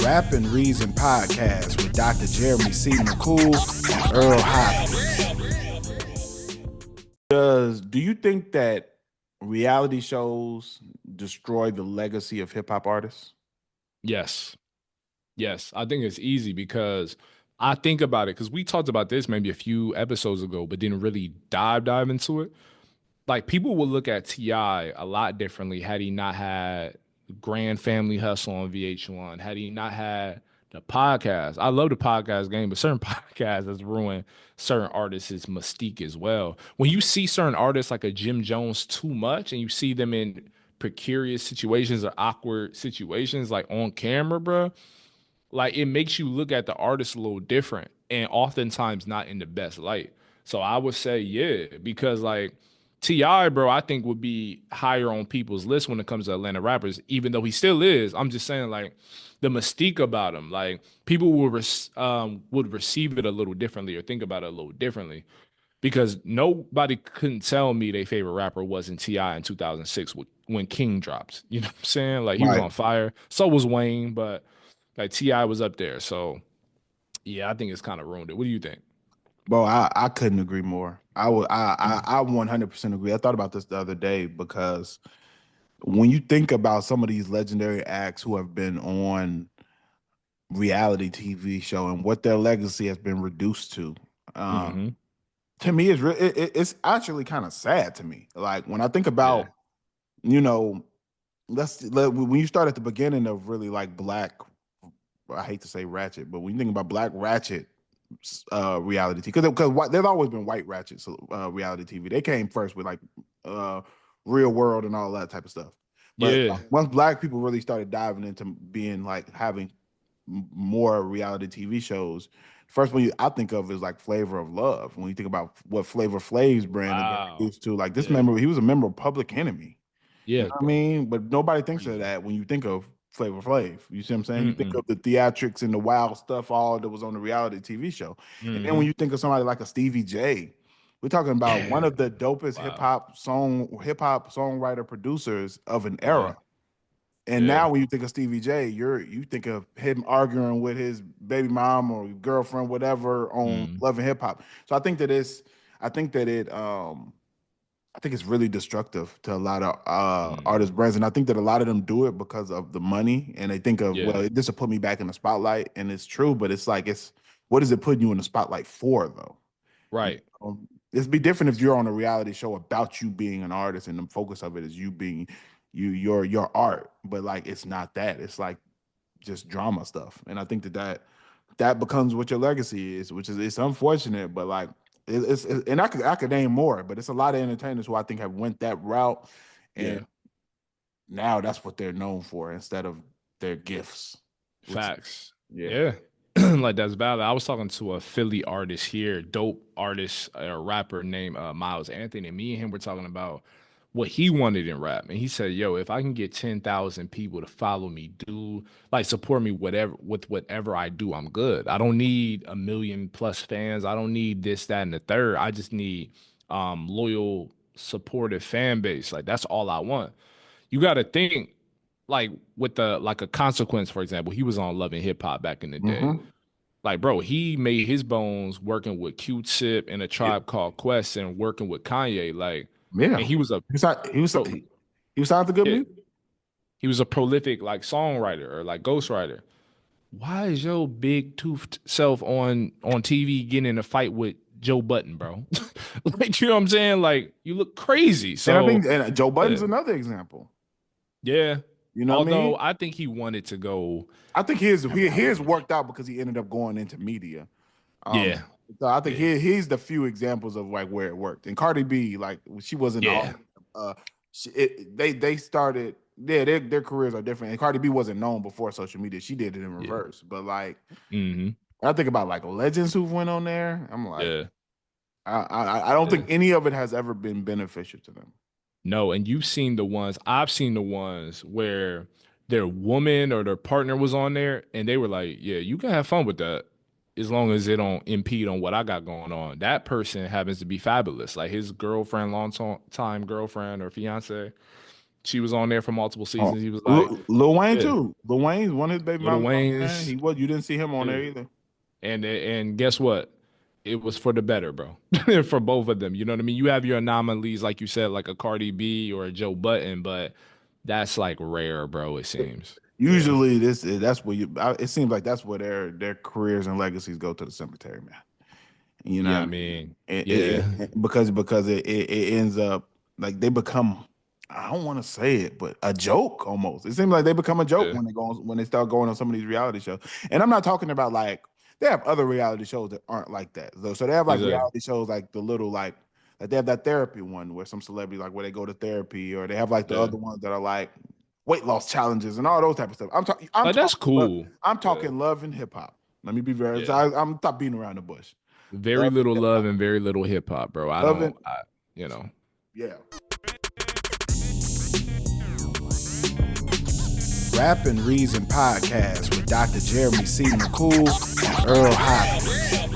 Rap and Reason podcast with Dr. Jeremy C. McCool and Earl Hopkins. Do you think that reality shows destroy the legacy of hip hop artists? Yes. Yes. I think it's easy because I think about it because we talked about this maybe a few episodes ago, but didn't really dive into it. Like people will look at T.I. a lot differently had he not had Grand Family Hustle on VH1, had he not had the podcast. I love the podcast game, but certain podcasts has ruined certain artists' mystique as well. When you see certain artists like a Jim Jones too much and you see them in precarious situations or awkward situations like on camera, bro, like it makes you look at the artist a little different and oftentimes not in the best light. So I would say, yeah, because like T.I., bro, I think would be higher on people's list when it comes to Atlanta rappers, even though he still is. I'm just saying, like, the mystique about him, like people would receive it a little differently or think about it a little differently because nobody couldn't tell me their favorite rapper wasn't T.I. in 2006 when King dropped. You know what I'm saying? Like he was Right. on fire. So was Wayne, but like T.I. was up there. So yeah, I think it's kind of ruined it. What do you think? Bro, I couldn't agree more. I 100% agree. I thought about this the other day because when you think about some of these legendary acts who have been on reality TV show and what their legacy has been reduced Mm-hmm. to me it's actually kind of sad to me. Like when I think Yeah. about, when you start at the beginning of really like black, I hate to say ratchet, but when you think about black ratchet reality TV, because there's always been white ratchet reality TV. They came first with like uh Real World and all that type of stuff. But Yeah. once black people really started diving into being like having more reality TV shows, first one I think of is like Flavor of Love. When you think about what Flavor Flav's brand is Wow. used to, like this Yeah. member, he was a member of Public Enemy. You know Yes, what I bro. mean? But nobody thinks of Crazy. that when you think of Flavor Flav. You see what I'm saying? You think Mm-mm. of the theatrics and the wild stuff, all that was on the reality TV show. And then when Mm-hmm. you think of somebody like a Stevie J, we're talking about one Yeah. of the dopest Wow. hip hop songwriter producers of an Yeah. era. And Yeah. now when you think of Stevie J, you think of him arguing with his baby mom or girlfriend, whatever, on Mm. Love and Hip Hop. So I think that it I think it's really destructive to a lot of Mm. artist brands, and I think that a lot of them do it because of the money, and they think of, Yeah. well, this will put me back in the spotlight, and it's true, but it's like it's what is it putting you in the spotlight for though? You Right. know? It'd be different if you're on a reality show about you being an artist, and the focus of it is you being your art, but like it's not that. It's like just drama stuff, and I think that becomes what your legacy is, which is it's unfortunate, but like and I could name more, but it's a lot of entertainers who I think have went that route, and Yeah. now that's what they're known for instead of their gifts. Which Facts. yeah, Yeah. Like that's valid. I was talking to a Philly artist here, dope artist, a rapper named Miles Anthony. And me and him were talking about what he wanted in rap. And he said, yo, if I can get 10,000 people to follow me, do like support me whatever I do, I'm good. I don't need a million plus fans. I don't need this, that, and the third. I just need loyal, supportive fan base. Like that's all I want. You gotta think like with the like a consequence, for example, he was on Love and Hip Hop back in the day. hmm Like, bro, he made his bones working with Q-Tip and a yeah, Tribe Called Quest and working with Kanye. Like, and yeah. he was a pro, He was signed to good yeah, music. he was a prolific like songwriter or like ghostwriter. Why is your big toothed self on TV getting in a fight with Joe Button, bro? Like, you know what I'm saying? Like, you look crazy. And I So, think Joe yeah, Budden's another example. yeah. You know what I Although mean? I think he wanted to go I think have a his bridge. worked out because he ended up going into media. Um, Yeah, so I think yeah, he's the few examples of like where it worked. And Cardi B, like she wasn't all yeah, they started, yeah, their careers are different. And Cardi B wasn't known before social media. She did it in yeah. reverse. But like Hmm. when I think about like legends who went on there, I'm like, Yeah, I don't yeah. think any of it has ever been beneficial to them. No, and you've seen the ones, I've seen the ones where their woman or their partner was on there and they were like, yeah, you can have fun with that as long as it don't impede on what I got going on. That person happens to be fabulous. Like his girlfriend, time girlfriend or fiance, She was on there for multiple Oh, seasons. He was like, Lil Wayne yeah, too. Lil Wayne, one of his baby Little mamas on there. Wayne's. He was. You didn't see him on Yeah. there either. And guess what? It was for the better, bro. For both of them. You know what I mean? You have your anomalies, like you said, like a Cardi B or a Joe Button, but that's like rare, bro. It seems. Yeah. Usually, that's where you. It seems like that's where their careers and legacies go to the cemetery, man. You know Yeah, I what I mean? mean, yeah. Because it ends up like they become. I don't want to say it, but a joke almost. It seems like they become a joke Yeah. when they start going on some of these reality shows. And I'm not talking about like they have other reality shows that aren't like that. So they have like Exactly. reality shows like the little like they have that therapy one where some celebrity like where they go to therapy, or they have like the Yeah. other ones that are like weight loss challenges and all those type of stuff. Like that's cool. I'm Yeah. talking love and hip hop. Let me be very. Yeah. I'm stop beating around the bush. Very Love and little hip love hop. and very little hip hop, bro. Love and You know. yeah. Rap and Reason podcast with Dr. Jeremy C. McCool and Earl Hopkins.